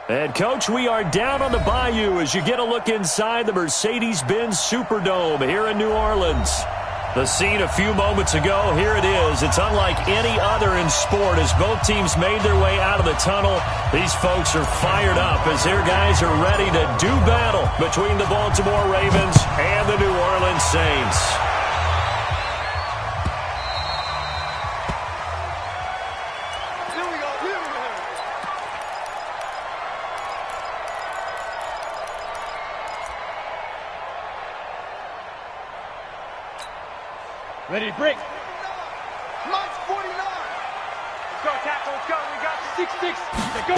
And, Coach, we are down on the bayou as you get a look inside the Mercedes-Benz Superdome here in New Orleans. The scene a few moments ago, here it is. It's unlike any other in sport as both teams made their way out of the tunnel. These folks are fired up as their guys are ready to do battle between the Baltimore Ravens and the New Orleans Saints. Ready to break. Mike's 49. Let's go, tackle. Let's go. We got 6-6. Let's go.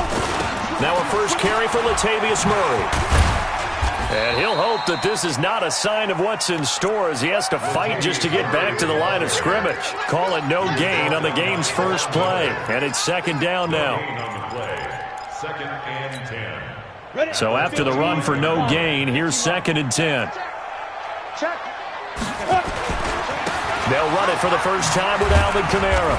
Now a first carry for Latavius Murray. And he'll hope that this is not a sign of what's in store as he has to fight just to get back to the line of scrimmage. Call it no gain on the game's first play. And it's second down now. Second and 10. So after the run for no gain, here's second and 10. Check. They'll run it for the first time with Alvin Kamara.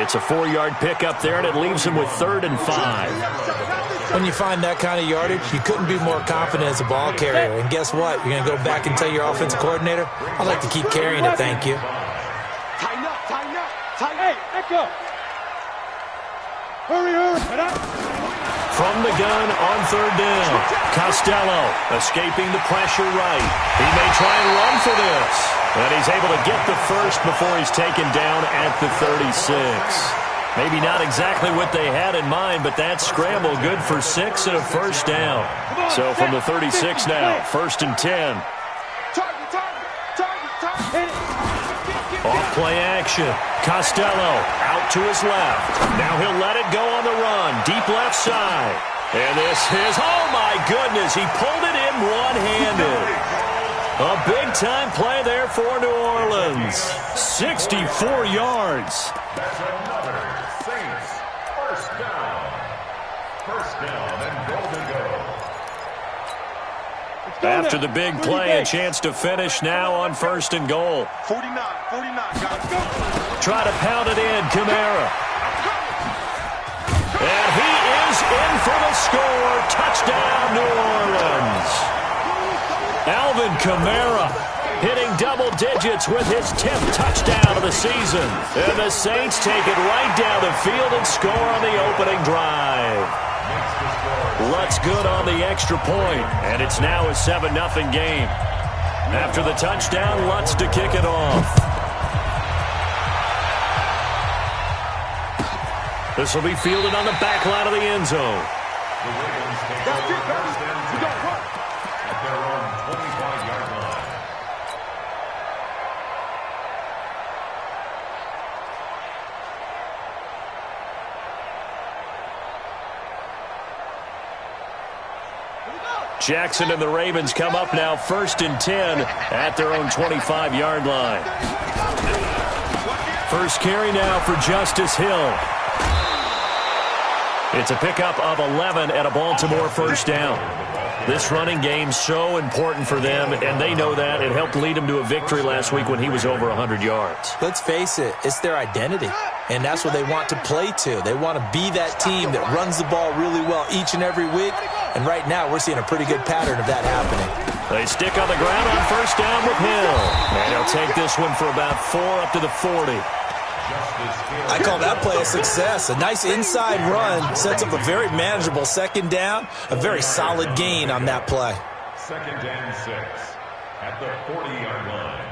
It's a 4-yard pickup there, and it leaves him with 3rd and 5. When you find that kind of yardage, you couldn't be more confident as a ball carrier. And guess what? You're going to go back and tell your offensive coordinator, I'd like to keep carrying it, thank you. Tighten up, tighten up, tighten up. Hey, echo. Hurry, hurry. From the gun on 3rd down. Costello escaping the pressure right. He may try and run for this. And he's able to get the first before he's taken down at the 36. Maybe not exactly what they had in mind, but that scramble good for 6 and a first down. So from the 36 now, 1st and 10. Off play action. Costello out to his left. Now he'll let it go on the run. Deep left side. And this is, oh my goodness, he pulled it in one-handed. A big-time play there for New Orleans. 64 yards. That's another Saints first down. First down and goal to go. After the big play, a chance to finish now on 1st and goal. 49, guys, go. Try to pound it in, Kamara. And he is in for the score. Touchdown, New Orleans. Alvin Kamara hitting double digits with his 10th touchdown of the season. And the Saints take it right down the field and score on the opening drive. Lutz good on the extra point, and it's now a 7-0 game. After the touchdown, Lutz to kick it off. This will be fielded on the back line of the end zone. The Ravens take over first and 10 at their own 25-yard line. Jackson and the Ravens come up now 1st and 10 at their own 25-yard line. First carry now for Justice Hill. It's a pickup of 11 at a Baltimore first down. This running game's so important for them, and they know that. It helped lead them to a victory last week when he was over 100 yards. Let's face it, it's their identity, and that's what they want to play to. They want to be that team that runs the ball really well each and every week, and right now we're seeing a pretty good pattern of that happening. They stick on the ground on first down with Hill, and he'll take this one for about 4 up to the 40. I call that play a success. A nice inside run sets up a very manageable second down, a very solid gain on that play. Second and 6 at the 40-yard line.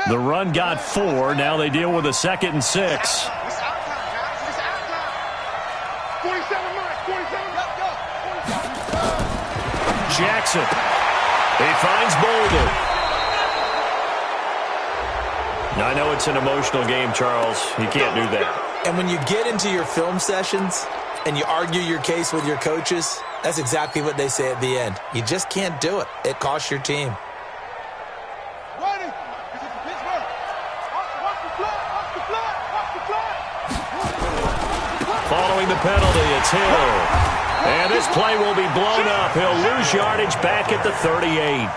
The run got 4. Now they deal with a 2nd and 6. Jackson. He finds Bolden. I know it's an emotional game, Charles. You can't do that. And when you get into your film sessions and you argue your case with your coaches, that's exactly what they say at the end. You just can't do it. It costs your team. Following the penalty, it's Hill. And this play will be blown up. He'll lose yardage back at the 38.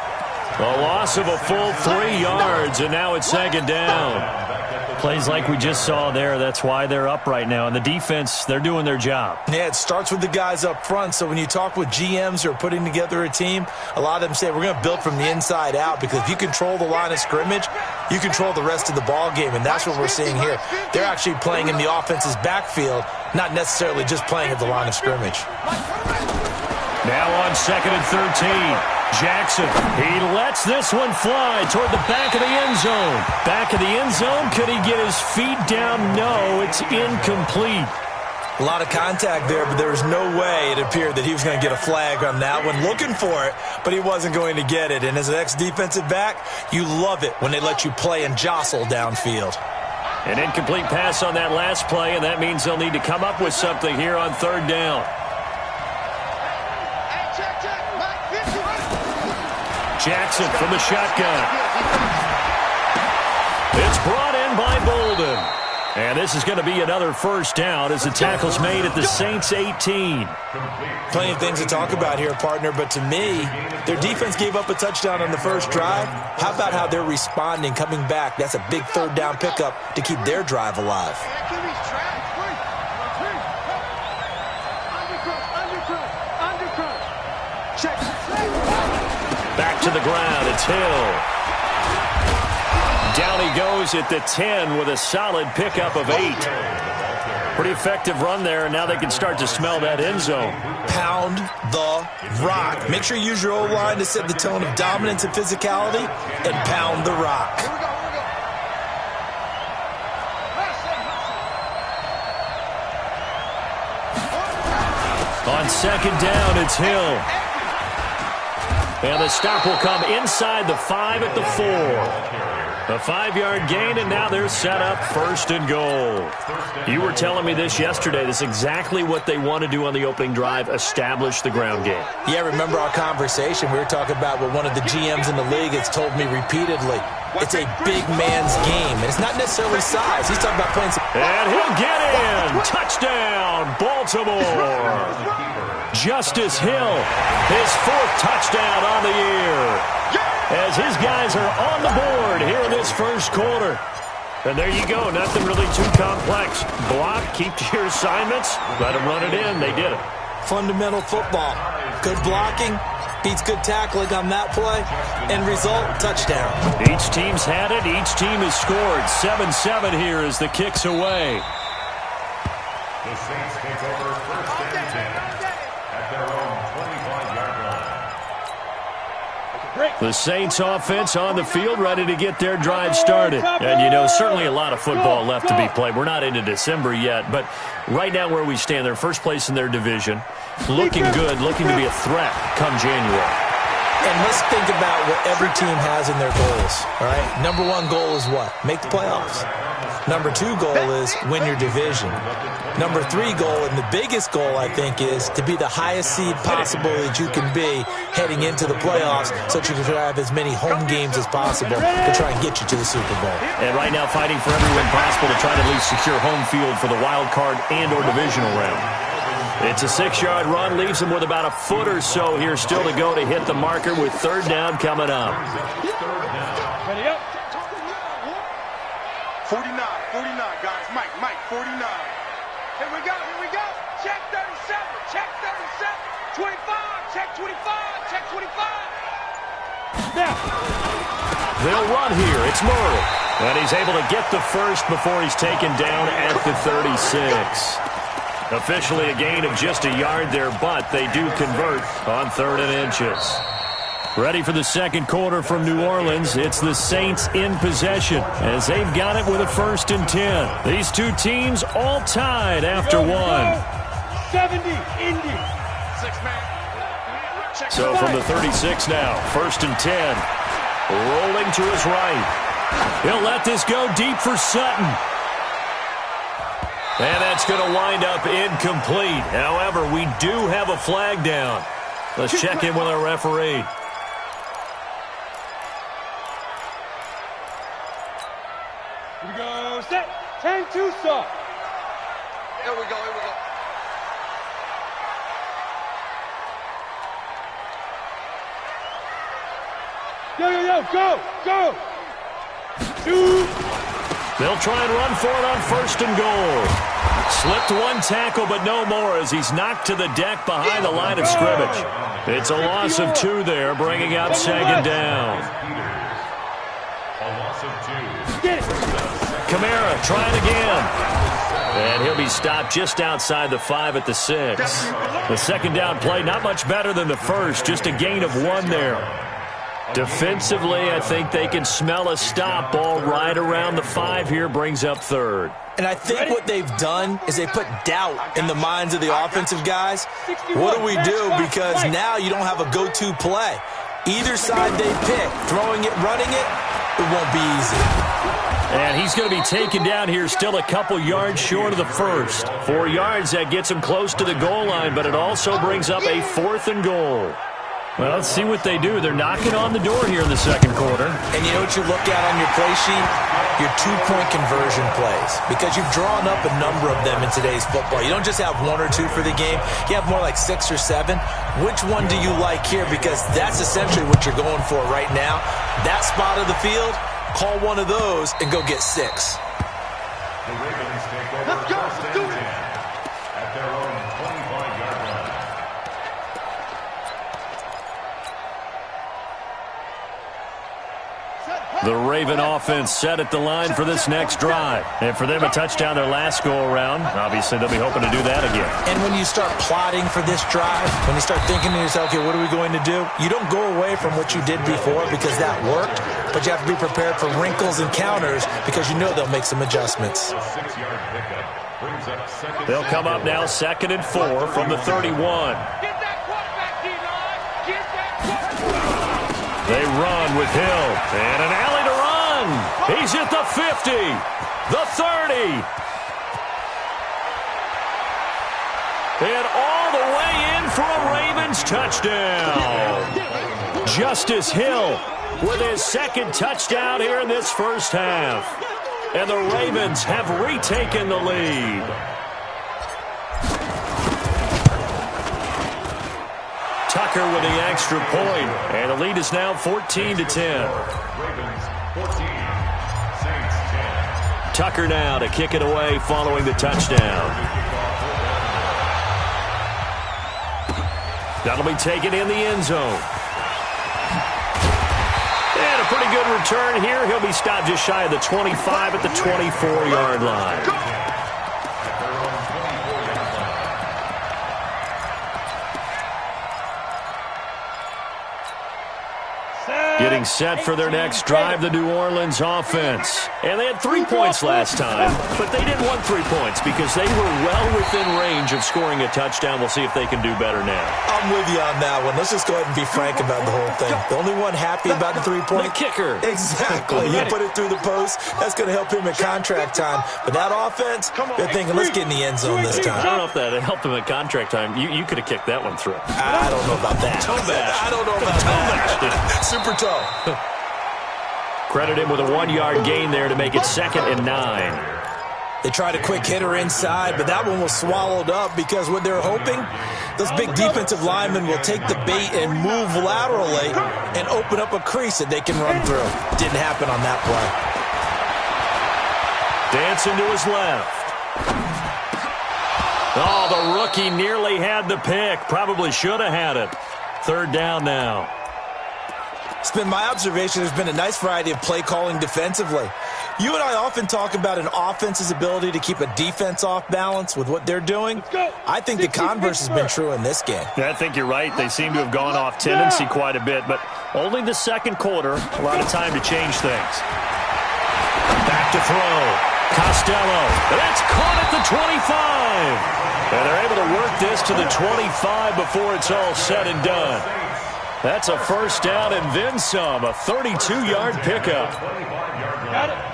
A loss of a full 3 yards, and now it's second down. Plays like we just saw there, that's why they're up right now. And the defense, they're doing their job. Yeah, it starts with the guys up front. So when you talk with GMs who are putting together a team, a lot of them say we're going to build from the inside out, because if you control the line of scrimmage, you control the rest of the ball game, and that's what we're seeing here. They're actually playing in the offense's backfield, not necessarily just playing at the line of scrimmage. Now on 2nd and 13. Jackson, he lets this one fly toward the back of the end zone. Back of the end zone, could he get his feet down? No, it's incomplete. A lot of contact there, but there was no way it appeared that he was going to get a flag on that one. Looking for it, but he wasn't going to get it. And as an ex-defensive back, you love it when they let you play and jostle downfield. An incomplete pass on that last play, and that means they'll need to come up with something here on 3rd down. Jackson from the shotgun. It's brought in by Bolden. And this is going to be another first down as the tackle's made at the Saints 18. Plenty of things to talk about here, partner, but to me, their defense gave up a touchdown on the first drive. How about how they're responding, coming back? That's a big 3rd down pickup to keep their drive alive. Back to the ground, it's Hill. Down he goes at the 10 with a solid pickup of 8. Pretty effective run there, and now they can start to smell that end zone. Pound the rock. Make sure you use your O-line to set the tone of dominance and physicality, and pound the rock. On 2nd down, it's Hill. And the stop will come inside the 5 at the 4. A 5-yard gain, and now they're set up 1st and goal. You were telling me this yesterday. This is exactly what they want to do on the opening drive, establish the ground game. Yeah, remember our conversation? We were talking about what one of the GMs in the league has told me repeatedly. It's a big man's game, and it's not necessarily size. He's talking about playing some... And he'll get in! Touchdown, Baltimore! Justice Hill, his 4th touchdown on the year. As his guys are on the board here in this first quarter. And there you go, nothing really too complex. Block, keep to your assignments, let them run it in. They did it. Fundamental football. Good blocking, beats good tackling on that play, and result, touchdown. Each team's had it, each team has scored. 7-7 here as the kick's away. The Saints take over 1st and 10 at their own 25-yard line. The Saints offense on the field, ready to get their drive started. And, you know, certainly a lot of football left to be played. We're not into December yet, but right now where we stand, they're first place in their division. Looking good, looking to be a threat come January. And let's think about what every team has in their goals, all right? Number 1 goal is what? Make the playoffs. Number 2 goal is win your division. Number 3 goal, and the biggest goal, I think, is to be the highest seed possible that you can be heading into the playoffs so that you can have as many home games as possible to try and get you to the Super Bowl. And right now fighting for every win possible to try to at least secure home field for the wild card and or divisional round. It's a 6-yard run, leaves them with about a foot or so here still to go to hit the marker with 3rd down coming up. Ready up. 49, guys. Mike, 49. Here we go. Check 37, 25, check 25, check 25. Now. They'll run here. It's Murray. And he's able to get the first before he's taken down at the 36. Officially a gain of just a yard there, but they do convert on 3rd and inches. Ready for the second quarter from New Orleans. It's the Saints in possession as they've got it with a 1st and 10. These two teams all tied after one. 70, Indy. 6-man. So from the 36 now, 1st and 10. Rolling to his right. He'll let this go deep for Sutton. And that's going to wind up incomplete. However, we do have a flag down. Let's check in with our referee. Here we go. Set. 10-2 stop. Here we go. Yo, go. 2. They'll try and run for it on 1st and goal. Slipped one tackle, but no more as he's knocked to the deck behind the line of scrimmage. It's a loss of 2 there, bringing up 2nd down. A loss of 2. Kamara trying again. And he'll be stopped just outside the 5 at the 6. The 2nd down play, not much better than the first, just a gain of 1 there. Defensively, I think they can smell a stop ball right around the 5 here, brings up 3rd. And I think what they've done is they put doubt in the minds of the offensive guys. What do we do? Because now you don't have a go-to play. Either side they pick, throwing it, running it, it won't be easy. And he's going to be taken down here still a couple yards short of the first. 4 yards, that gets him close to the goal line, but it also brings up a 4th and goal. Well, let's see what they do. They're knocking on the door here in the 2nd quarter. And you know what you look at on your play sheet? Your 2-point conversion plays. Because you've drawn up a number of them in today's football. You don't just have 1 or 2 for the game. You have more like 6 or 7. Which one do you like here? Because that's essentially what you're going for right now. That spot of the field, call one of those and go get 6. The Ravens take over. Let's go. 1st and 10 at their own 25-yard line. The Raven offense set at the line for this next drive. And for them, a touchdown their last go-around. Obviously, they'll be hoping to do that again. And when you start plotting for this drive, when you start thinking to yourself, okay, what are we going to do? You don't go away from what you did before because that worked, but you have to be prepared for wrinkles and counters because you know they'll make some adjustments. A 6-yard pickup brings up 2nd. They'll come up now 2nd and 4 from the 31. Get that quarterback, D-line. Get that quarterback. They run with Hill. And an alley to run. He's at the 50. The 30. And all the way in for a Ravens touchdown. Justice Hill with his 2nd touchdown here in this first half. And the Ravens have retaken the lead. Tucker with the extra point, and the lead is now 14-10. Ravens 14, Saints 10. Tucker now to kick it away following the touchdown. That'll be taken in the end zone. And a pretty good return here. He'll be stopped just shy of the 25 at the 24-yard line. Getting set for their next drive, the New Orleans offense. And they had 3 points last time, but they didn't want 3 points because they were well within range of scoring a touchdown. We'll see if they can do better now. I'm with you on that one. Let's just go ahead and be frank about the whole thing. The only one happy about the 3-point? The kicker. Exactly. You put it through the post. That's going to help him in contract time. But that offense, they're thinking, let's get in the end zone this time. I don't know if that helped him at contract time. You could have kicked that one through. I don't know about that. Toe bash. I don't know about that. Super toe. Credit him with a 1-yard gain there to make it 2nd and 9. They tried a quick hitter inside, but that one was swallowed up because what they're hoping, those big defensive linemen will take the bait and move laterally and open up a crease that they can run through. Didn't happen on that play. Dancing to his left. Oh, the rookie nearly had the pick. Probably should have had it. 3rd down now. It's been my observation there's been a nice variety of play calling defensively. You and I often talk about an offense's ability to keep a defense off balance with what they're doing. I think the converse has been true in this game. Yeah, I think you're right. They seem to have gone off tendency quite a bit, but only the 2nd quarter. A lot of time to change things. Back to throw. Costello. That's caught at the 25. And they're able to work this to the 25 before it's all said and done. That's a 1st down and then some, a 32-yard pickup.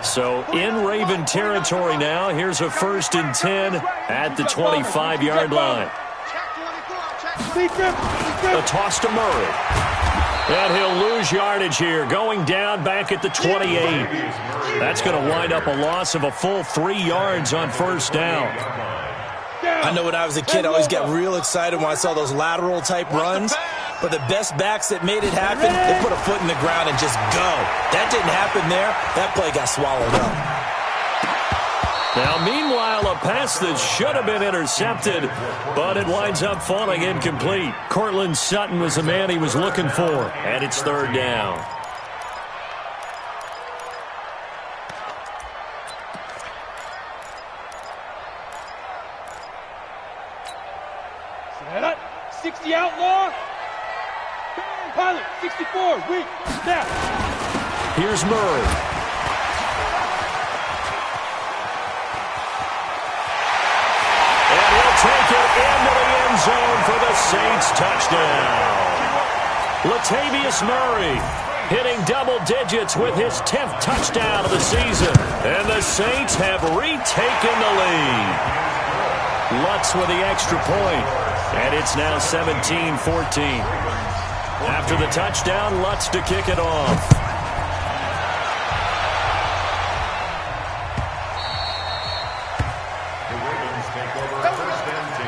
So in Raven territory now, here's a 1st and 10 at the 25-yard line. A toss to Murray. And he'll lose yardage here, going down back at the 28. That's going to wind up a loss of a full 3 yards on 1st down. I know when I was a kid, I always got real excited when I saw those lateral-type runs. But the best backs that made it happen, they put a foot in the ground and just go. That didn't happen there. That play got swallowed up. Now, meanwhile, a pass that should have been intercepted, but it winds up falling incomplete. Cortland Sutton was the man he was looking for, and it's third down. Set up. 60 outlaw. Pilot, 64, weak, snap. Here's Murray. And he'll take it into the end zone for the Saints touchdown. Latavius Murray hitting double digits with his 10th touchdown of the season. And the Saints have retaken the lead. Lutz with the extra point. And it's now 17-14. After the touchdown, Lutz to kick it off. The Ravens take over first and 10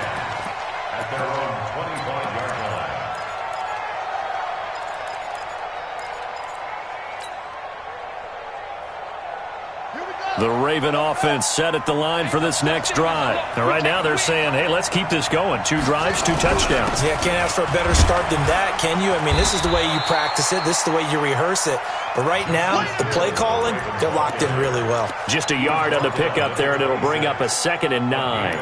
at their own 25-yard line. The Raven offense set at the line for this next drive. And right now they're saying, hey, let's keep this going. 2 drives, 2 touchdowns. Yeah, can't ask for a better start than that, can you? I mean, this is the way you practice it. This is the way you rehearse it. But right now, the play calling, they're locked in really well. Just a yard on the pickup there, and it'll bring up a 2nd and 9.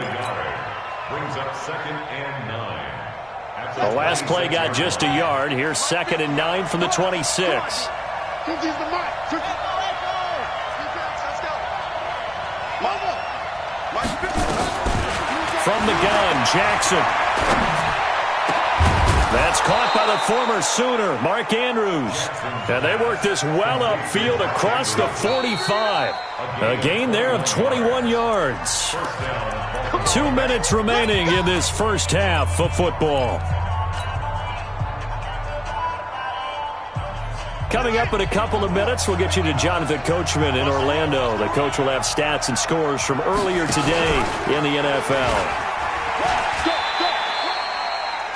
Brings up 2nd and 9. The last play got just a yard. Here's 2nd and 9 from the 26. From the gun, Jackson. That's caught by the former Sooner, Mark Andrews. And they work this well upfield across the 45. A gain there of 21 yards. 2 minutes remaining in this first half of football. Coming up in a couple of minutes, we'll get you to Jonathan Coachman in Orlando. The coach will have stats and scores from earlier today in the NFL.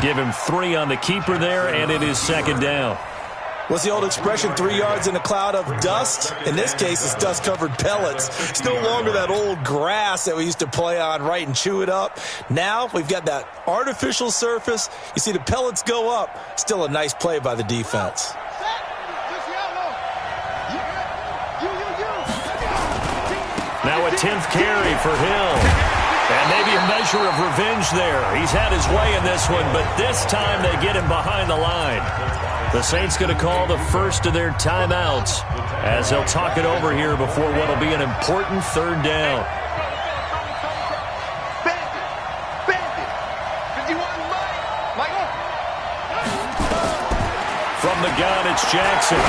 Give him 3 on the keeper there, and it is 2nd down. What's the old expression, 3 yards in a cloud of dust? In this case, it's dust-covered pellets. It's no longer that old grass that we used to play on, right, and chew it up. Now we've got that artificial surface. You see the pellets go up. Still a nice play by the defense. Now a 10th carry for Hill. And maybe a measure of revenge there. He's had his way in this one, but this time they get him behind the line. The Saints going to call the first of their timeouts as they'll talk it over here before what will be an important 3rd down. From the gun, it's Jackson.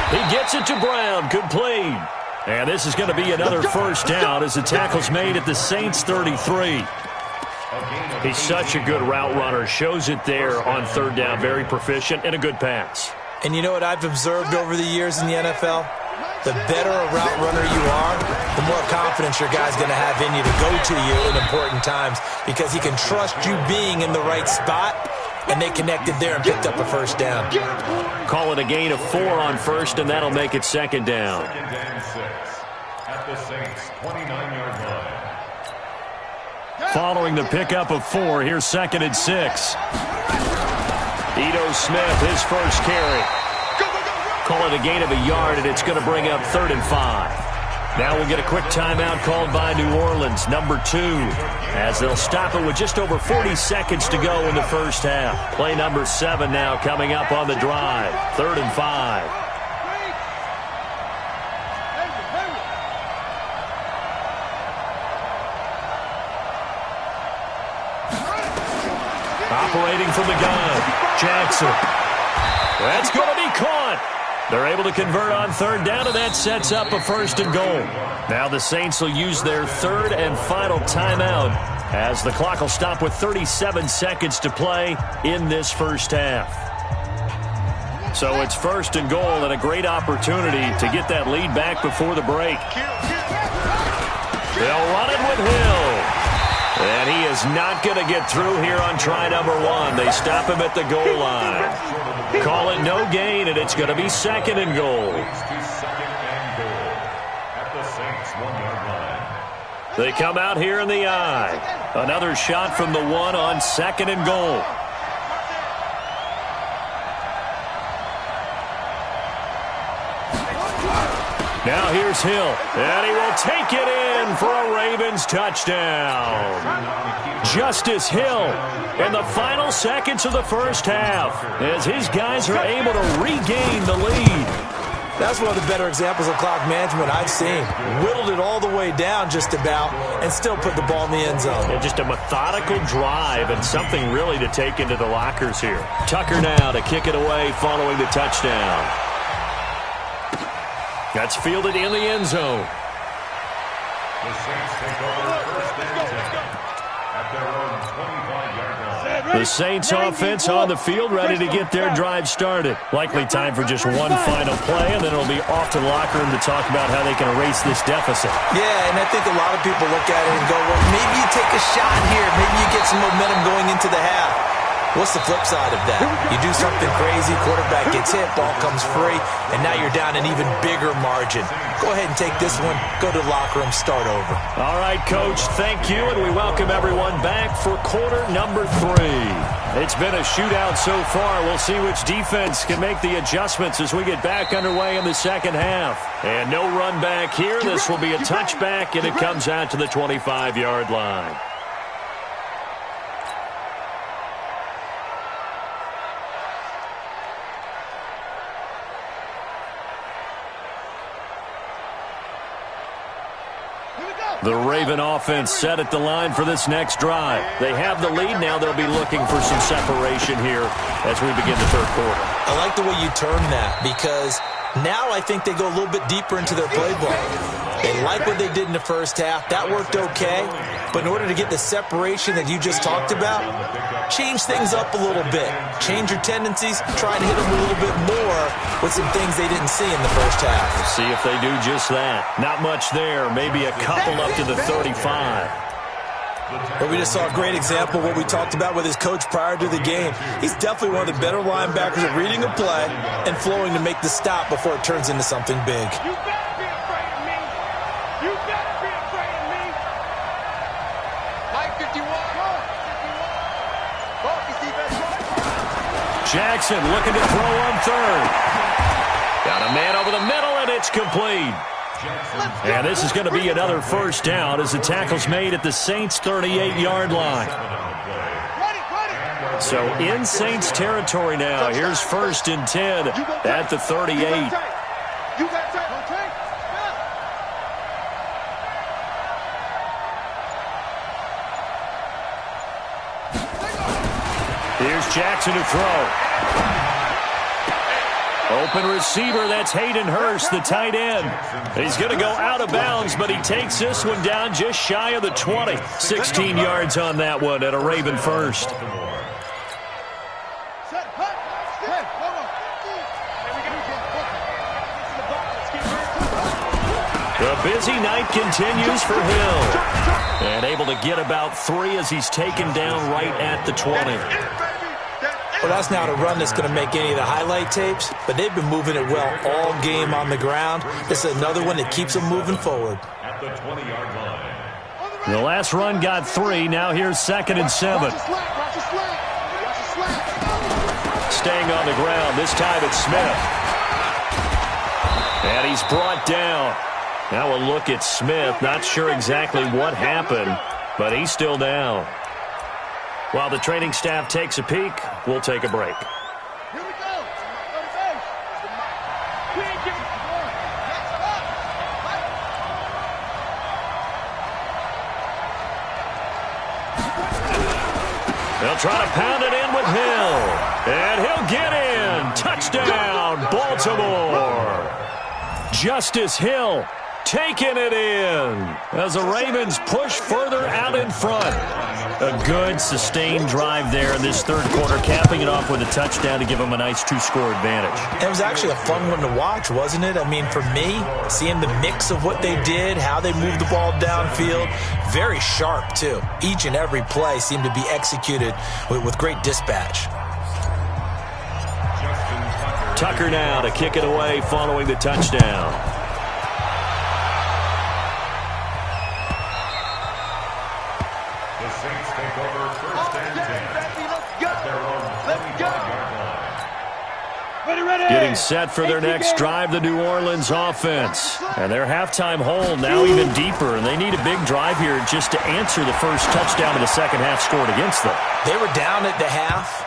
He gets it to Brown, complete. And this is going to be another first down as the tackle's made at the Saints 33. He's such a good route runner. Shows it there on 3rd down. Very proficient and a good pass. And you know what I've observed over the years in the NFL? The better a route runner you are, the more confidence your guy's going to have in you to go to you in important times because he can trust you being in the right spot, and they connected there and picked up a first down. Call it a gain of 4 on first, and that'll make it 2nd down. 2nd and 6 at the Saints 29-yard line. Following the pickup of 4, here's 2nd and 6. Ito Smith, his first carry. Call it a gain of a yard, and it's going to bring up 3rd and 5. Now we'll get a quick timeout called by New Orleans, number 2, as they'll stop it with just over 40 seconds to go in the first half. Play number 7 now coming up on the drive, 3rd and 5. Operating from the gun, Jackson. That's going to be caught. They're able to convert on 3rd down, and that sets up a 1st and goal. Now the Saints will use their 3rd and final timeout as the clock will stop with 37 seconds to play in this first half. So it's 1st and goal and a great opportunity to get that lead back before the break. They'll run it with Hill. And he is not going to get through here on try number 1. They stop him at the goal line. Call it no gain, and it's going to be 2nd and goal. At the Saints 1 yard 25-yard line. They come out here in the I. Another shot from the one on 2nd and goal. Now here's Hill, and he will take it in for a Ravens touchdown. Justice Hill in the final seconds of the first half as his guys are able to regain the lead. That's one of the better examples of clock management I've seen. Whittled it all the way down just about and still put the ball in the end zone. Yeah, just a methodical drive and something really to take into the lockers here. Tucker now to kick it away following the touchdown. That's fielded in the end zone. The Saints take over first and 10 at their own 25-yard line. The Saints offense on the field ready to get their drive started. Likely time for just one final play, and then it'll be off to the locker room to talk about how they can erase this deficit. Yeah, and I think a lot of people look at it and go, well, maybe you take a shot here. Maybe you get some momentum going into the half. What's the flip side of that? You do something crazy, quarterback gets hit, ball comes free, and now you're down an even bigger margin. Go ahead and take this one, go to the locker room, start over. All right, Coach, thank you, and we welcome everyone back for quarter number 3. It's been a shootout so far. We'll see which defense can make the adjustments as we get back underway in the second half. And no run back here. This will be a touchback, and it comes out to the 25-yard line. The Raven offense set at the line for this next drive. They have the lead. Now they'll be looking for some separation here as we begin the third quarter. I like the way you term that because now I think they go a little bit deeper into their playbook. They like what they did in the first half. That worked okay. But in order to get the separation that you just talked about, change things up a little bit. Change your tendencies. Try and hit them a little bit more with some things they didn't see in the first half. We'll see if they do just that. Not much there. Maybe a couple up to the 35. But we just saw a great example of what we talked about with his coach prior to the game. He's definitely one of the better linebackers at reading a play and flowing to make the stop before it turns into something big. You better be afraid of me. You better be afraid of me. Mike 51. Jackson looking to throw on third. Got a man over the middle, and it's complete. And this is going to be another first down as the tackle's made at the Saints' 38-yard line. So in Saints territory now. Here's 1st and 10 at the 38. Here's Jackson to throw. Open receiver, that's Hayden Hurst, the tight end. He's going to go out of bounds, but he takes this one down just shy of the 20. 16 yards on that one at a Raven first. The busy night continues for Hill. And able to get about 3 as he's taken down right at the 20. Well, that's not a run that's going to make any of the highlight tapes, but they've been moving it well all game on the ground. This is another one that keeps them moving forward. At the 20-yard line. The last run got 3. Now here's 2nd and 7. Staying on the ground. This time it's Smith. And he's brought down. Now a look at Smith. Not sure exactly what happened, but he's still down. While the training staff takes a peek, we'll take a break. Here we go. They'll try to pound it in with Hill. And he'll get in. Touchdown, Baltimore. Justice Hill taking it in as the Ravens push further out in front. A good, sustained drive there in this third quarter, capping it off with a touchdown to give them a nice 2-score advantage. It was actually a fun one to watch, wasn't it? I mean, for me, seeing the mix of what they did, how they moved the ball downfield, very sharp, too. Each and every play seemed to be executed with great dispatch. Tucker now to kick it away following the touchdown. Saints take over first and 10 at their own 25-yard line. Getting set for their next drive, the New Orleans offense. And their halftime hole now even deeper, and they need a big drive here just to answer the first touchdown of the second half scored against them. They were down at the half.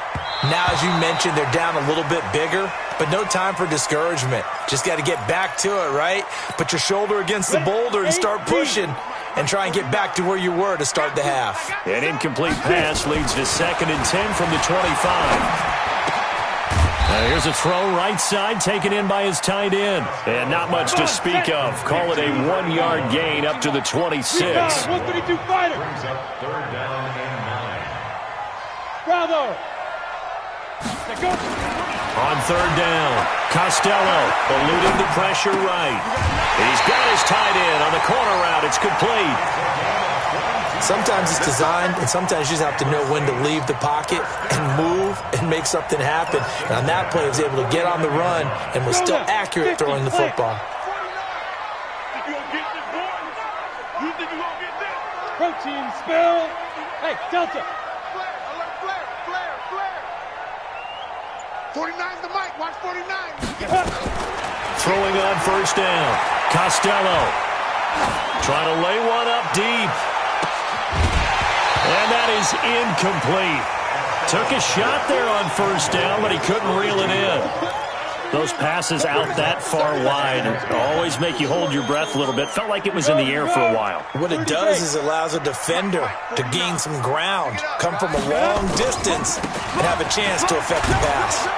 Now, as you mentioned, they're down a little bit bigger, but no time for discouragement. Just got to get back to it, right? Put your shoulder against the boulder and start pushing and try and get back to where you were to start the half. An incomplete pass leads to 2nd and 10 from the 25. Here's a throw right side taken in by his tight end. And not much to speak of. Call it a 1-yard gain up to the 26. 132 fighter. Brings up 3rd down and 9. Bravo. On 3rd down, Costello eluding the pressure right. He's got his tight end on the corner route. It's complete. Sometimes it's designed, and sometimes you just have to know when to leave the pocket and move and make something happen. And on that play, he was able to get on the run and was still accurate throwing the football. Protein spill. Hey, Delta. Flare, alert, flare. 49's the mic, watch 49. Throwing on 1st down, Costello trying to lay one up deep. And that is incomplete. Took a shot there on 1st down, but he couldn't reel it in. Those passes out that far wide always make you hold your breath a little bit. Felt like it was in the air for a while. What it does is it allows a defender to gain some ground, come from a long distance, and have a chance to affect the pass.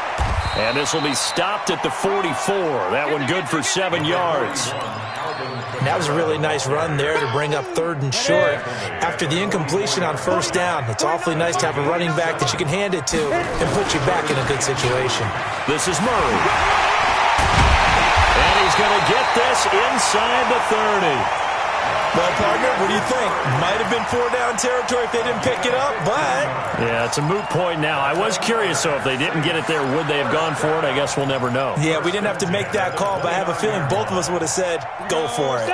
And this will be stopped at the 44. That one good for 7 yards. And that was a really nice run there to bring up 3rd and short. After the incompletion on 1st down, it's awfully nice to have a running back that you can hand it to and put you back in a good situation. This is Murray. And he's going to get this inside the 30. Well, partner, what do you think? Might have been 4-down territory if they didn't pick it up, but... Yeah, it's a moot point now. I was curious, so if they didn't get it there, would they have gone for it? I guess we'll never know. Yeah, we didn't have to make that call, but I have a feeling both of us would have said, go for it.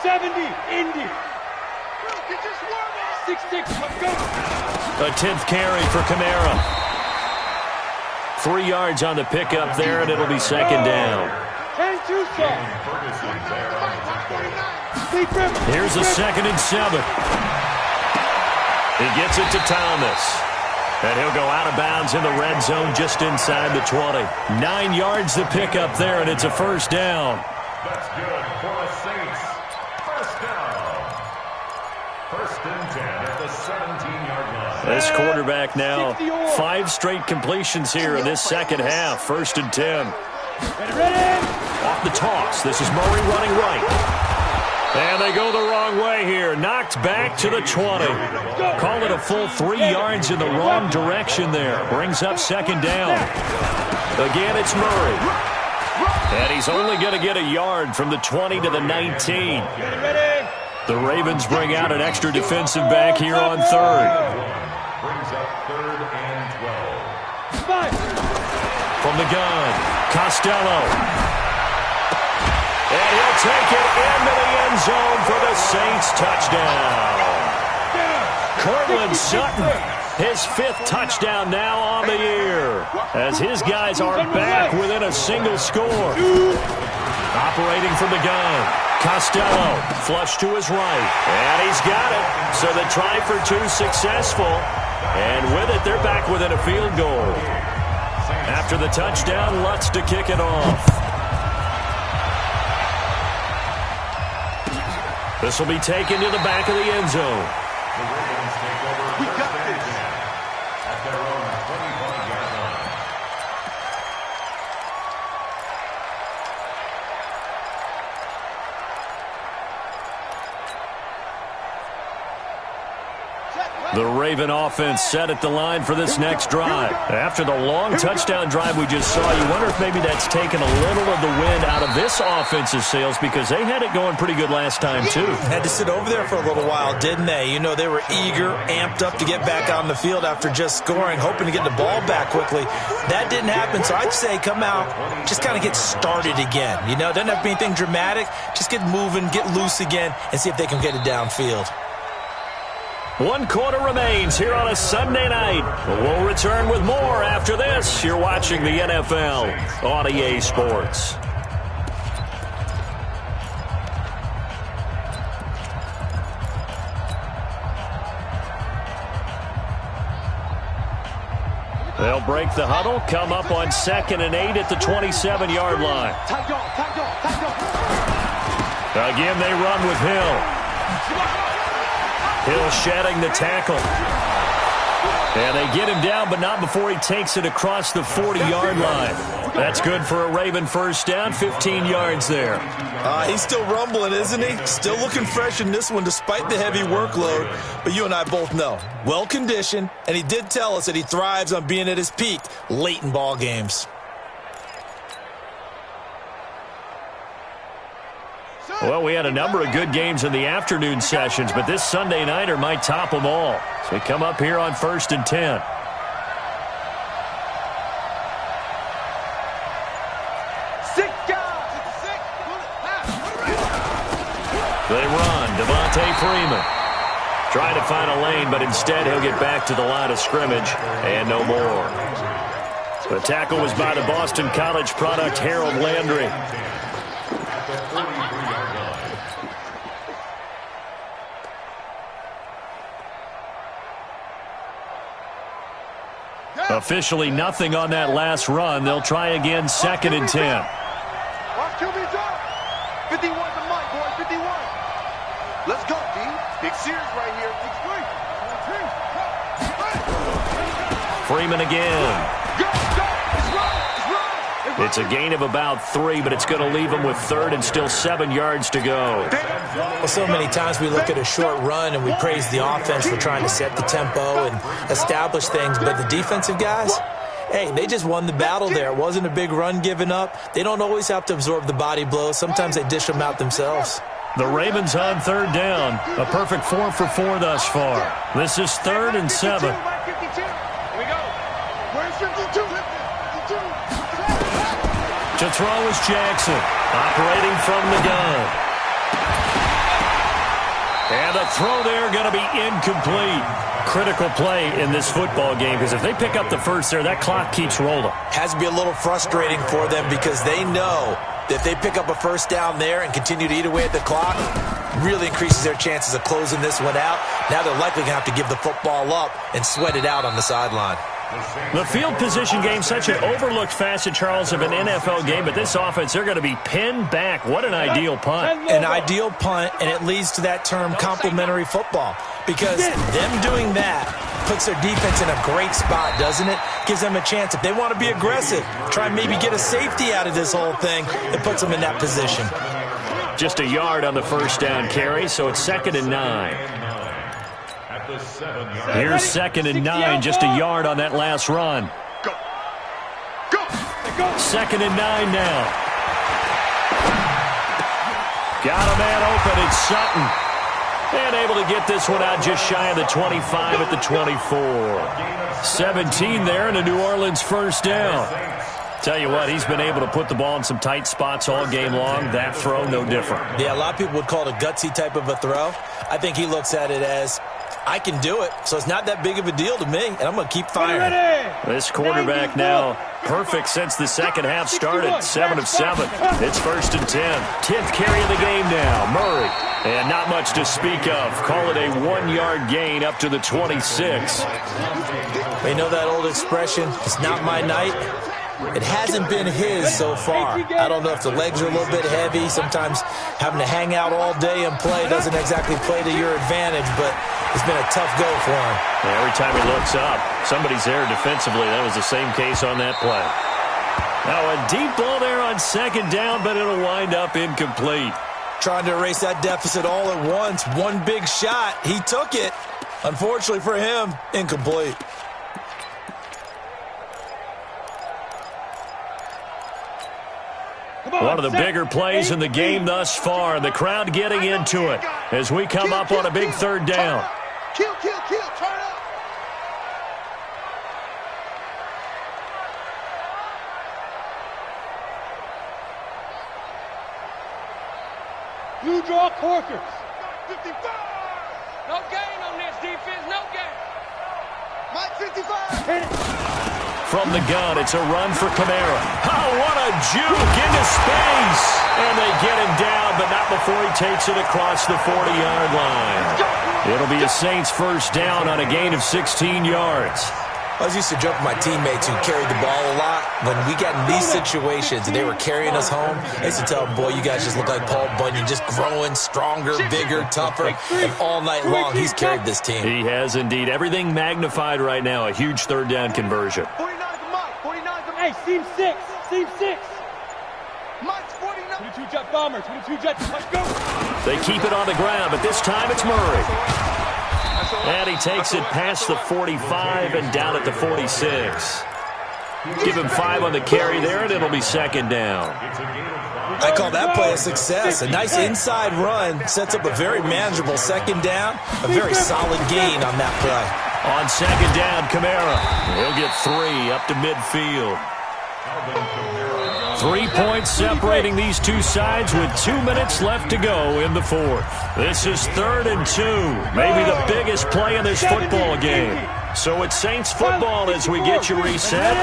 70, Indy. 6-6, let's go. A 10th carry for Kamara. 3 yards on the pickup there, and it'll be 2nd down. 10-2, Here's a 2nd and 7. He gets it to Thomas. And he'll go out of bounds in the red zone just inside the 20. 9 yards the pickup there, and it's a 1st down. That's good for the Saints. 1st down. 1st and 10 at the 17-yard line. This quarterback now 5 straight completions here in this second half. 1st and 10. Off the toss. This is Murray running right. And they go the wrong way here. Knocked back to the 20. Call it a full 3 yards in the wrong direction there. Brings up 2nd down. Again, it's Murray. And he's only going to get a yard from the 20 to the 19. The Ravens bring out an extra defensive back here on 3rd. Brings up 3rd and 12. From the gun, Costello. And he'll take it into the end zone for the Saints touchdown. Cortland Sutton, his 5th touchdown now on the year, as his guys are back within a single score. Operating from the gun, Costello, flush to his right, and he's got it. So the try for 2 successful, and with it, they're back within a field goal. After the touchdown, Lutz to kick it off. This will be taken to the back of the end zone. The Ravens take over. We got this. At their own 25-yard line. The Raven offense set at the line for this next drive. After the long touchdown drive we just saw, you wonder if maybe that's taken a little of the wind out of this offense's sails, because they had it going pretty good last time, too. Had to sit over there for a little while, didn't they? You know, they were eager, amped up to get back on the field after just scoring, hoping to get the ball back quickly. That didn't happen, so I'd say come out, just kind of get started again. You know, doesn't have to be anything dramatic. Just get moving, get loose again, and see if they can get it downfield. 1 quarter remains here on a Sunday night. We'll return with more after this. You're watching the NFL on EA Sports. They'll break the huddle, come up on 2nd and 8 at the 27-yard line. Again, they run with Hill. Hill shedding the tackle. And they get him down, but not before he takes it across the 40-yard line. That's good for a Raven first down, 15 yards there. He's still rumbling, isn't he? Still looking fresh in this one despite the heavy workload. But you and I both know, well-conditioned, and he did tell us that he thrives on being at his peak late in ball games. Well, we had a number of good games in the afternoon sessions, but this Sunday nighter might top them all. So we come up here on 1st and 10. They run. Devontae Freeman trying to find a lane, but instead he'll get back to the line of scrimmage and no more. The tackle was by the Boston College product, Harold Landry. Officially nothing on that last run. They'll try again, 2nd and 10. Watch QB's up. 51 to Mike, boy, 51. Let's go, D. Big series right here. Freeman again. It's a gain of about 3, but it's going to leave him with 3rd and still 7 yards to go. Well, so many times we look at a short run and we praise the offense for trying to set the tempo and establish things, but the defensive guys, hey, they just won the battle there. It wasn't a big run given up. They don't always have to absorb the body blows. Sometimes they dish them out themselves. The Ravens on 3rd down. A perfect 4 for 4 thus far. This is 3rd and 7. To throw is Jackson, operating from the gun. And the throw there going to be incomplete. Critical play in this football game, because if they pick up the first there, that clock keeps rolling. Has to be a little frustrating for them because they know that if they pick up a first down there and continue to eat away at the clock, really increases their chances of closing this one out. Now they're likely going to have to give the football up and sweat it out on the sideline. The field position game, such an overlooked facet, Charles, of an NFL game, but this offense, they're going to be pinned back. What an ideal punt. An ideal punt, and it leads to that term complementary football, because them doing that puts their defense in a great spot, doesn't it? Gives them a chance. If they want to be aggressive, try and maybe get a safety out of this whole thing, it puts them in that position. Just a yard on the first down carry, so it's 2nd and 9. Here's 2nd and 9, just a yard on that last run. Go. 2nd and 9 now. Got a man open, it's Sutton. And able to get this one out just shy of the 25 at the 24. 17 there and a New Orleans first down. Tell you what, he's been able to put the ball in some tight spots all game long. That throw, no different. Yeah, a lot of people would call it a gutsy type of a throw. I think he looks at it as, I can do it, so it's not that big of a deal to me, and I'm going to keep firing. This quarterback now perfect since the second half started. 7 of 7. It's 1st and 10. 10th carry of the game now. Murray. And not much to speak of. Call it a 1-yard gain up to the 26. You know that old expression, it's not my night? It hasn't been his so far. I don't know if the legs are a little bit heavy. Sometimes having to hang out all day and play doesn't exactly play to your advantage, but it's been a tough go for him. Every time he looks up, somebody's there defensively. That was the same case on that play. Now a deep ball there on 2nd down, but it'll wind up incomplete. Trying to erase that deficit all at once. One big shot. He took it. Unfortunately for him, incomplete. One of the bigger plays in the game thus far, and the crowd getting into it as we come up on a big 3rd down. Kill, turn up. Blue draw Corkers. 55. No gain on this defense, no gain. Mike 55. From the gun, it's a run for Kamara. Oh, what a juke into space. And they get him down, but not before he takes it across the 40-yard line. It'll be a Saints first down on a gain of 16 yards. I was used to joke with my teammates who carried the ball a lot. When we got in these situations and they were carrying us home, I used to tell them, boy, you guys just look like Paul Bunyan, just growing stronger, bigger, tougher. And all night long, he's carried this team. He has indeed. Everything magnified right now. A huge third down conversion. 49 to Mike. 49 to Hey, seam 6. Seam 6. Mike's 49. 22 jet bomber. 22 jet. Let's go. They keep it on the ground, but this time it's Murray. And he takes it past the 45 and down at the 46. Give him 5 on the carry there, and it'll be second down. I call that play a success. A nice inside run sets up a very manageable second down. A very solid gain on that play. On second down, Kamara. He'll get 3 up to midfield. 3 points separating these two sides with 2 minutes left to go in the fourth. This is 3rd and 2. Maybe the biggest play in this football game. So it's Saints football as we get you reset.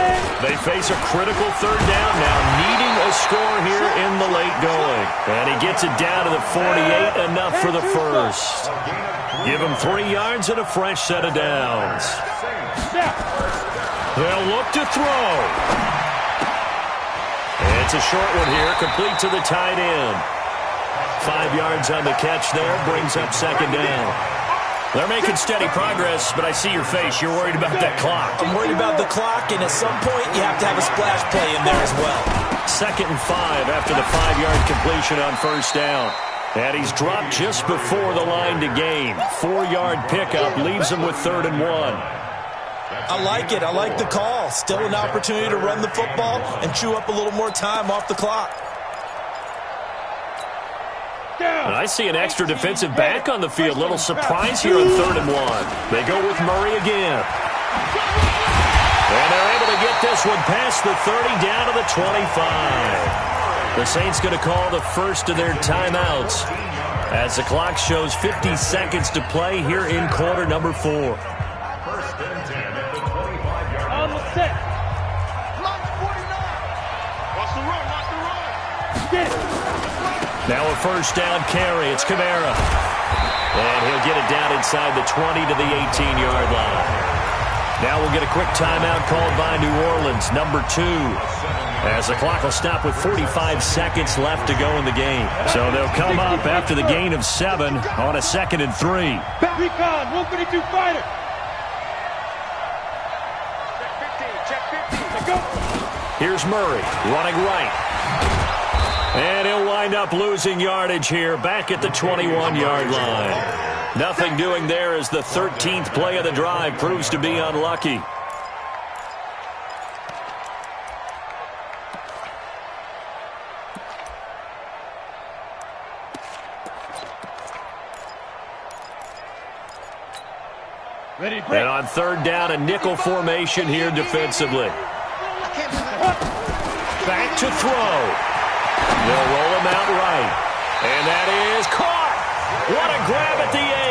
They face a critical third down now, needing a score here in the late going. And he gets it down to the 48, enough for the first. Give him 3 yards and a fresh set of downs. They'll look to throw. It's a short one here, complete to the tight end. 5 yards on the catch there, brings up second down. They're making steady progress, but I see your face. You're worried about that clock. I'm worried about the clock, and at some point, you have to have a splash play in there as well. 2nd and 5 after the 5-yard completion on first down. And he's dropped just before the line to gain. 4-yard pickup leaves him with 3rd and 1. I like it. I like the call. Still an opportunity to run the football and chew up a little more time off the clock. And I see an extra defensive back on the field. Little surprise here on 3rd and 1. They go with Murray again. And they're able to get this one past the 30 down to the 25. The Saints going to call the first of their timeouts as the clock shows 50 seconds to play here in quarter number 4. First and 10 at the 25-yard line. On the set. Mike's 49. Watch the run. Watch the run. Get it. Now a first down carry. It's Kamara. And he'll get it down inside the 20 to the 18-yard line. Now we'll get a quick timeout called by New Orleans, number 2. As the clock will stop with 45 seconds left to go in the game. So they'll come up after the gain of 7 on a 2nd and 3. Recon, 152 fighter. Check 15. Let's go. Here's Murray running right. And he'll wind up losing yardage here back at the 21-yard line. Nothing doing there as the 13th play of the drive proves to be unlucky. Ready to break. And on 3rd down, a nickel formation here defensively. Back to throw. They'll roll him out right. And that is caught. What a grab at the 8.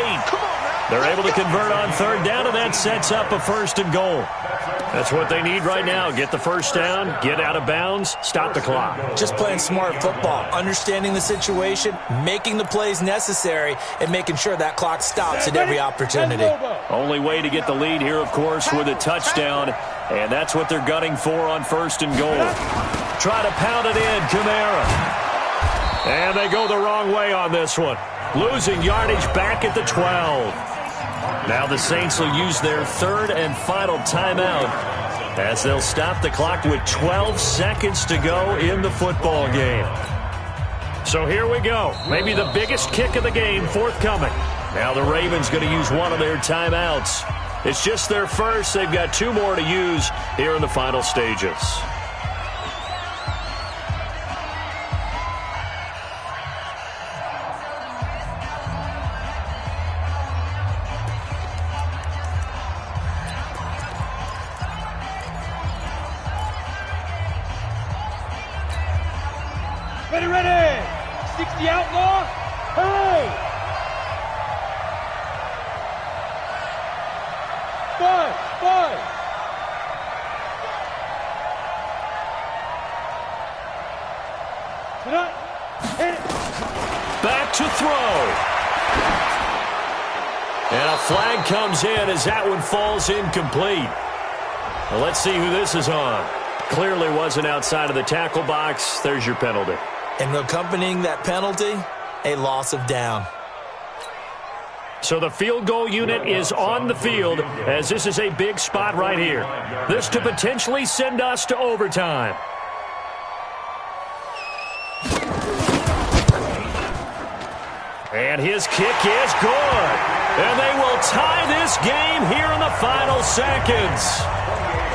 They're able to convert on 3rd down, and that sets up a 1st and goal. That's what they need right now. Get the first down, get out of bounds, stop the clock. Just playing smart football, understanding the situation, making the plays necessary, and making sure that clock stops at every opportunity. Only way to get the lead here, of course, with a touchdown, and that's what they're gunning for on 1st and goal. Try to pound it in, Kamara. And they go the wrong way on this one. Losing yardage back at the 12. Now the Saints will use their 3rd and final timeout as they'll stop the clock with 12 seconds to go in the football game. So here we go. Maybe the biggest kick of the game forthcoming. Now the Ravens going to use one of their timeouts. It's just their first. They've got 2 more to use here in the final stages. Ready. 60 outlaw. Hey. Five. Back to throw. And a flag comes in as that one falls incomplete. Well, let's see who this is on. Clearly wasn't outside of the tackle box. There's your penalty. And accompanying that penalty, a loss of down. So the field goal unit is on the field as this is a big spot right here. This to potentially send us to overtime. And his kick is good. And they will tie this game here in the final seconds.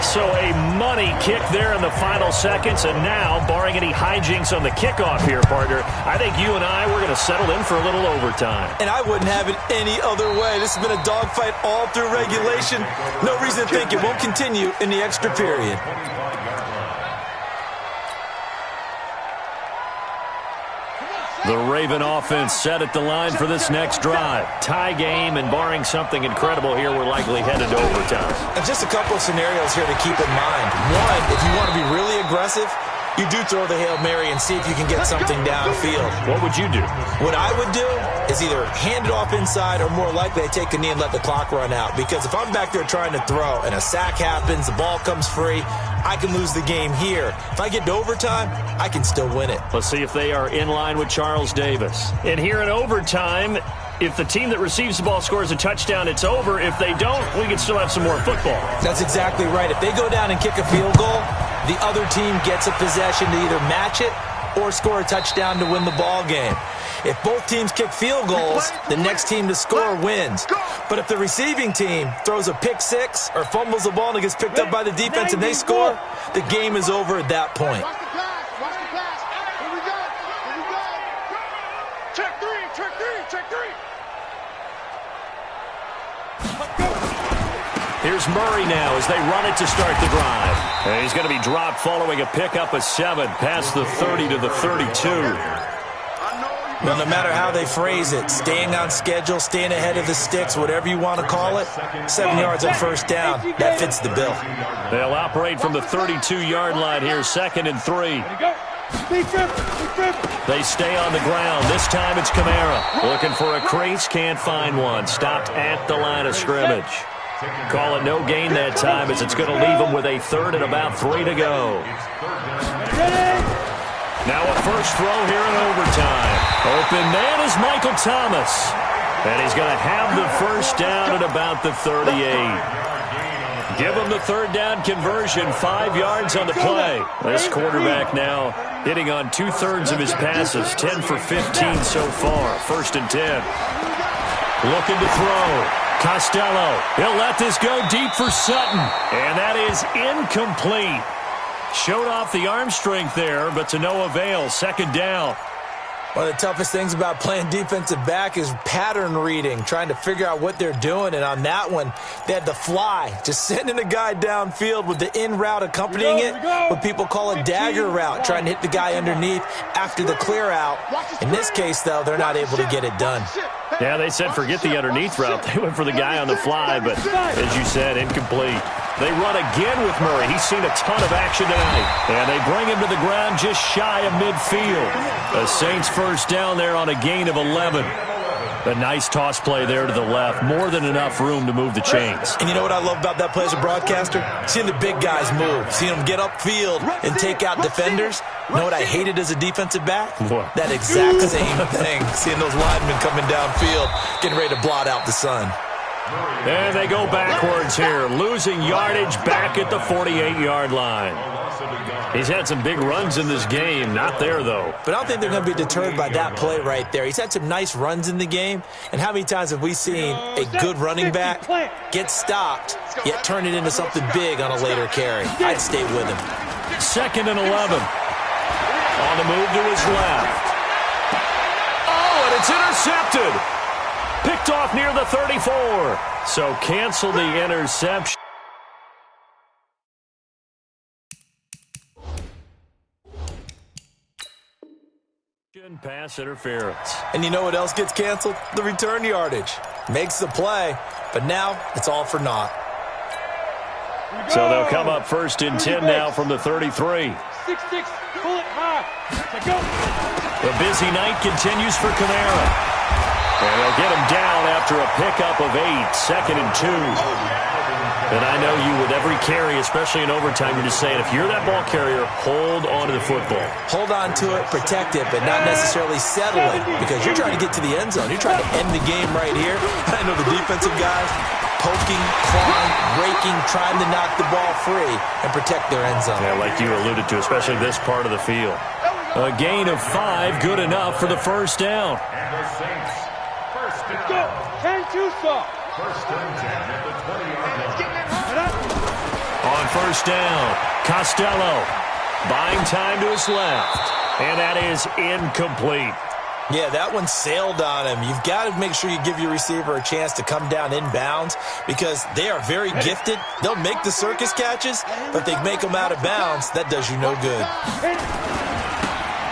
So a money kick there in the final seconds. And now, barring any hijinks on the kickoff here, partner, I think you and I, we're going to settle in for a little overtime. And I wouldn't have it any other way. This has been a dogfight all through regulation. No reason to think it won't continue in the extra period. The Raven offense set at the line for this next drive. Tie game, and barring something incredible here, we're likely headed to overtime. And just a couple of scenarios here to keep in mind. One, if you want to be really aggressive, you do throw the Hail Mary and see if you can get something downfield. What would you do? What I would do is either hand it off inside or more likely I take a knee and let the clock run out. Because if I'm back there trying to throw and a sack happens, the ball comes free, I can lose the game here. If I get to overtime, I can still win it. Let's see if they are in line with Charles Davis. And here in overtime, if the team that receives the ball scores a touchdown, it's over. If they don't, we can still have some more football. That's exactly right. If they go down and kick a field goal, the other team gets a possession to either match it or score a touchdown to win the ball game. If both teams kick field goals, the next team to score wins. But if the receiving team throws a pick six or fumbles the ball and it gets picked up by the defense and they score, the game is over at that point. Watch the pass. Watch the pass. Here we go. Here we go. Check three. Check three. Check three. Here's Murray now as they run it to start the drive. And he's going to be dropped following a pickup of 7 past the 30 to the 32. Well, no matter how they phrase it, staying on schedule, staying ahead of the sticks, whatever you want to call it, 7 yards on first down, that fits the bill. They'll operate from the 32-yard line here, 2nd and 3. They stay on the ground. This time it's Kamara. Looking for a crease, can't find one. Stopped at the line of scrimmage. Call it no gain that time as it's going to leave them with a 3rd and about 3 to go. Now a first throw here in overtime. Open man is Michael Thomas. And he's going to have the first down at about the 38. Give him the 3rd down conversion, 5 yards on the play. This quarterback now hitting on 2/3 of his passes, 10 for 15 so far. 1st and 10. Looking to throw. Costello, he'll let this go deep for Sutton. And that is incomplete. Showed off the arm strength there, but to no avail. 2nd down. One of the toughest things about playing defensive back is pattern reading, trying to figure out what they're doing. And on that one, they had to fly, just sending a guy downfield with the in route accompanying it, what people call a dagger route, trying to hit the guy underneath after the clear out. In this case, though, they're not able to get it done. Yeah, they said forget the underneath route. They went for the guy on the fly, but as you said, incomplete. They run again with Murray. He's seen a ton of action tonight. And they bring him to the ground just shy of midfield. The Saints first down there on a gain of 11. A nice toss play there to the left. More than enough room to move the chains. And you know what I love about that play as a broadcaster? Seeing the big guys move. Seeing them get upfield and take out defenders. You know what I hated as a defensive back? What? That exact same thing. Seeing those linemen coming downfield, getting ready to blot out the sun. And they go backwards here, losing yardage back at the 48-yard line. He's had some big runs in this game. Not there, though. But I don't think they're going to be deterred by that play right there. He's had some nice runs in the game. And how many times have we seen a good running back get stopped, yet turn it into something big on a later carry? I'd stay with him. 2nd and 11. On the move to his left. Oh, and it's intercepted. Picked off near the 34. So cancel the interception. Pass interference. And you know what else gets canceled? The return yardage. Makes the play, but now it's all for naught. So they'll come up 1st and 10 now from the 33. 6-6, pull it high. Go. The busy night continues for Kamara. And they'll get him down after a pickup of 8, 2nd and 2. And I know you with every carry, especially in overtime, you're just saying, if you're that ball carrier, hold on to the football. Hold on to it, protect it, but not necessarily settle it, because you're trying to get to the end zone. You're trying to end the game right here. I know the defensive guys poking, clawing, raking, trying to knock the ball free and protect their end zone. Yeah, like you alluded to, especially this part of the field. A gain of 5, good enough for the 1st down. And the Saints, 1st down. Go. 10-2 soft. 1st and 10 at the 20-yard line. On 1st down, Costello buying time to his left. And that is incomplete. Yeah, that one sailed on him. You've got to make sure you give your receiver a chance to come down inbounds because they are very gifted. They'll make the circus catches, but if they make them out of bounds, that does you no good.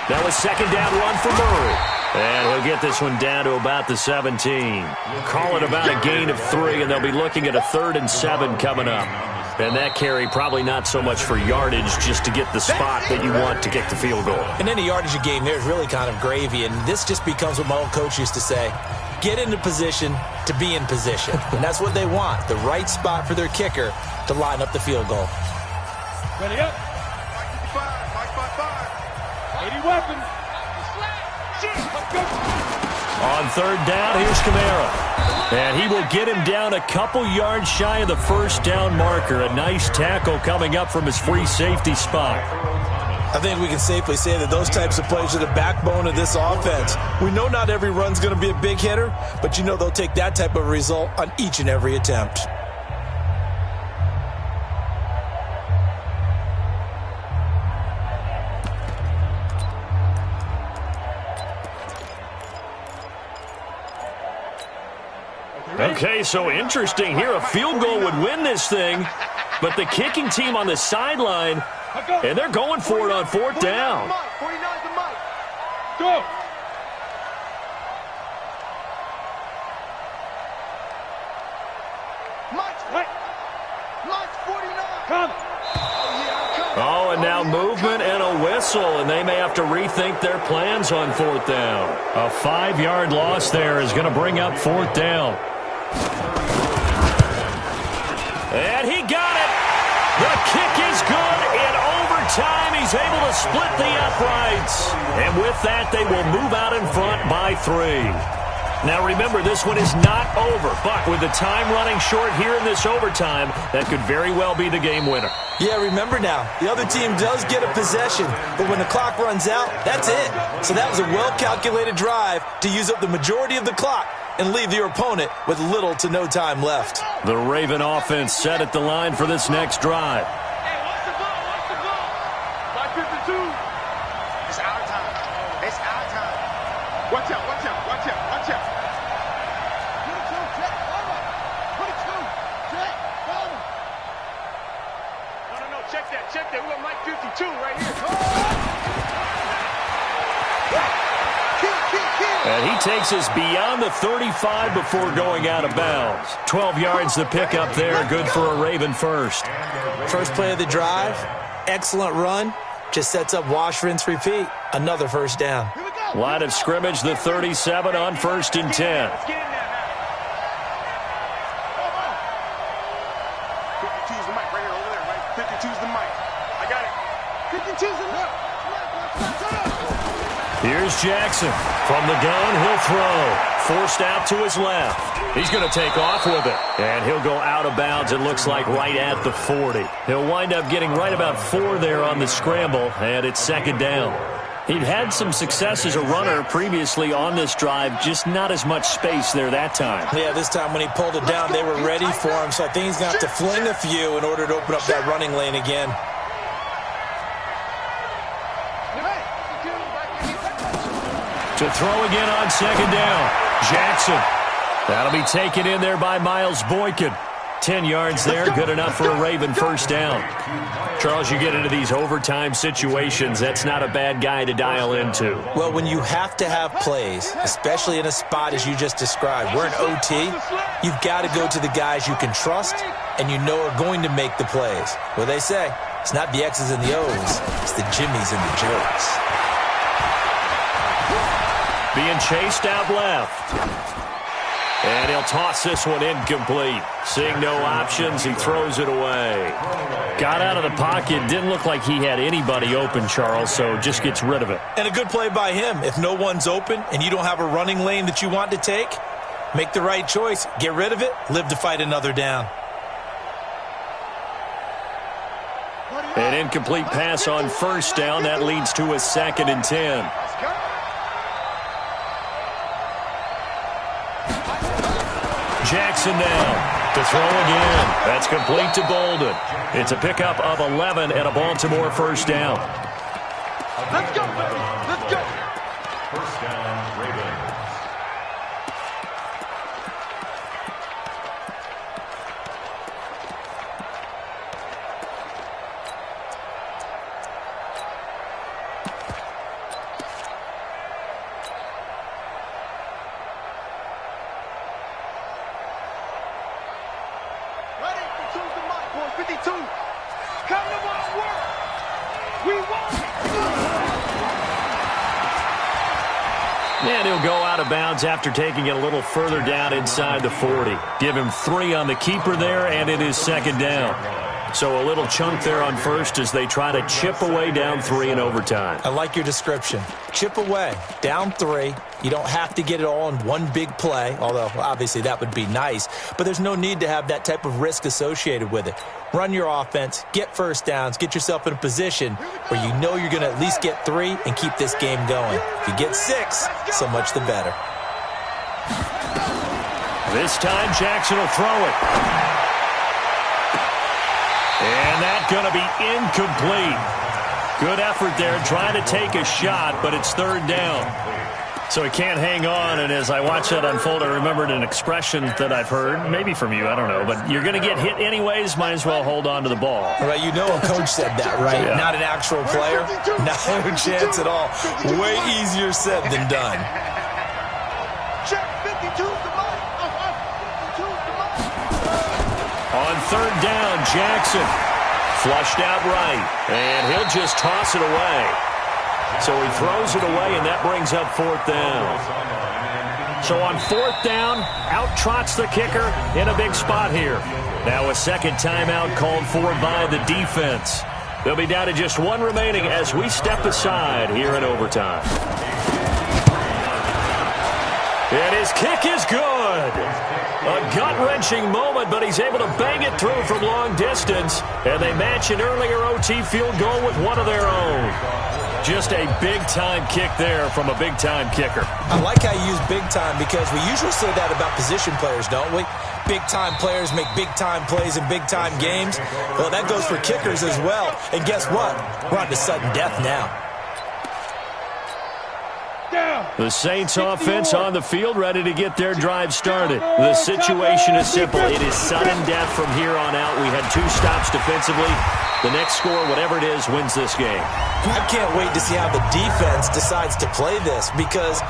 That was 2nd down run for Murray. And he'll get this one down to about the 17. Call it about a gain of 3, and they'll be looking at a 3rd and 7 coming up. And that carry probably not so much for yardage, just to get the spot that you want to kick the field goal. In any yardage game, there's really kind of gravy, and this just becomes what my old coach used to say. Get into position to be in position. And that's what they want, the right spot for their kicker to line up the field goal. Ready up. 80 weapons. On 3rd down, here's Kamara. And he will get him down a couple yards shy of the 1st down marker. A nice tackle coming up from his free safety spot. I think we can safely say that those types of plays are the backbone of this offense. We know not every run's going to be a big hitter, but you know they'll take that type of result on each and every attempt. Okay, so interesting here. A field goal would win this thing, but the kicking team on the sideline, and they're going for it on 4th down. 49's the mic. Go. Mike's 49. Come. Oh, and now movement and a whistle, and they may have to rethink their plans on 4th down. A 5-yard loss there is going to bring up 4th down. And he got it. The kick is good. In overtime, he's able to split the uprights. And with that, they will move out in front by 3. Now, remember, this one is not over. But with the time running short here in this overtime, that could very well be the game winner. Yeah, remember now, the other team does get a possession, but when the clock runs out, that's it. So that was a well-calculated drive to use up the majority of the clock and leave your opponent with little to no time left. The Raven offense set at the line for this next drive. Hey, watch the ball, watch the ball. 5:52. It's our time. It's our time. Watch out, watch out, watch out, watch out. 22, check, over. 22, check, over. No, check that. We got Mike 52 right here. And he takes us beyond the 35 before going out of bounds. 12 yards to pick up there. Good for a Raven first. First play of the drive, excellent run. Just sets up wash, rinse, repeat. Another 1st down. Line of scrimmage, the 37 on 1st and 10. 52's the mic right here, over there, right? 52's the mic. I got it. 52's the mic. Here's Jackson. From the gun, he'll throw. Forced out to his left. He's going to take off with it. And he'll go out of bounds, it looks like, right at the 40. He'll wind up getting right about 4 there on the scramble, and it's 2nd down. He'd had some success as a runner previously on this drive, just not as much space there that time. Yeah, this time when he pulled it down, they were ready for him, so I think he's going to have to fling a few in order to open up that running lane again. To throw again on 2nd down. Jackson. That'll be taken in there by Miles Boykin. 10 yards there, good enough for a Raven 1st down. Charles, you get into these overtime situations, that's not a bad guy to dial into. Well, when you have to have plays, especially in a spot as you just described, we're in OT, you've got to go to the guys you can trust and you know are going to make the plays. Well, they say it's not the X's and the O's, it's the Jimmies and the Joes. Being chased out left. And he'll toss this one incomplete. Seeing no options, he throws it away. Got out of the pocket. Didn't look like he had anybody open, Charles, so just gets rid of it. And a good play by him. If no one's open and you don't have a running lane that you want to take, make the right choice. Get rid of it. Live to fight another down. An incomplete pass on first down. That leads to a 2nd and 10. Jackson now to throw again. That's complete to Bolden. It's a pickup of 11 and a Baltimore first down. Let's go, baby. Let's go. First down, Ravens. And he'll go out of bounds after taking it a little further down inside the 40. Give him 3 on the keeper there, and it is 2nd down. So a little chunk there on first as they try to chip away down 3 in overtime. I like your description. Chip away, down 3. You don't have to get it all in one big play, although obviously that would be nice. But there's no need to have that type of risk associated with it. Run your offense, get first downs, get yourself in a position where you know you're going to at least get 3 and keep this game going. If you get 6, so much the better. This time Jackson will throw it. And that's going to be incomplete. Good effort there, trying to take a shot, but it's 3rd down. So he can't hang on, and as I watch that unfold, I remembered an expression that I've heard, maybe from you, I don't know, but you're going to get hit anyways, might as well hold on to the ball. Right, you know a coach said that, right? Yeah. Not an actual player, not a chance at all. Way easier said than done. On 3rd down, Jackson flushed out right, and he'll just toss it away. So he throws it away, and that brings up 4th down. So on 4th down, out trots the kicker in a big spot here. Now a 2nd timeout called for by the defense. They'll be down to just 1 remaining as we step aside here in overtime. And his kick is good. A gut-wrenching moment, but he's able to bang it through from long distance. And they match an earlier OT field goal with one of their own. Just a big-time kick there from a big-time kicker. I like how you use big-time because we usually say that about position players, don't we? Big-time players make big-time plays in big-time games. Well, that goes for kickers as well. And guess what? We're on to sudden death now. The Saints offense on the field, ready to get their drive started. The situation is simple. It is sudden death from here on out. We had 2 stops defensively. The next score, whatever it is, wins this game. I can't wait to see how the defense decides to play this because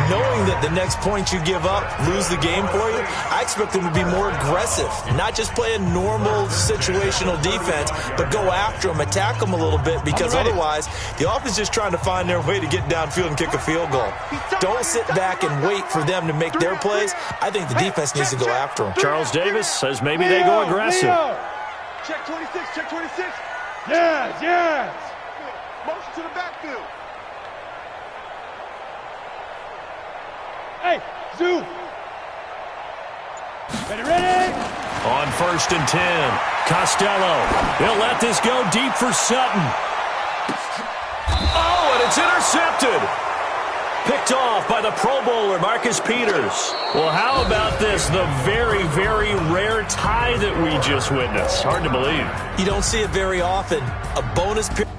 knowing that the next point you give up, lose the game for you, I expect them to be more aggressive. Not just play a normal situational defense, but go after them, attack them a little bit because otherwise the offense is just trying to find their way to get downfield and kick a field goal. Don't sit back and wait for them to make their plays. I think the defense needs to go after them. Charles Davis says maybe they go aggressive. Check 26, check 26. Yes, yes. Motion to the backfield. Hey, Zoo. Ready? On 1st and 10, Costello. He'll let this go deep for Sutton. Oh, and it's intercepted. Picked off by the Pro Bowler, Marcus Peters. Well, how about this? The very, very rare tie that we just witnessed. Hard to believe. You don't see it very often. A bonus period.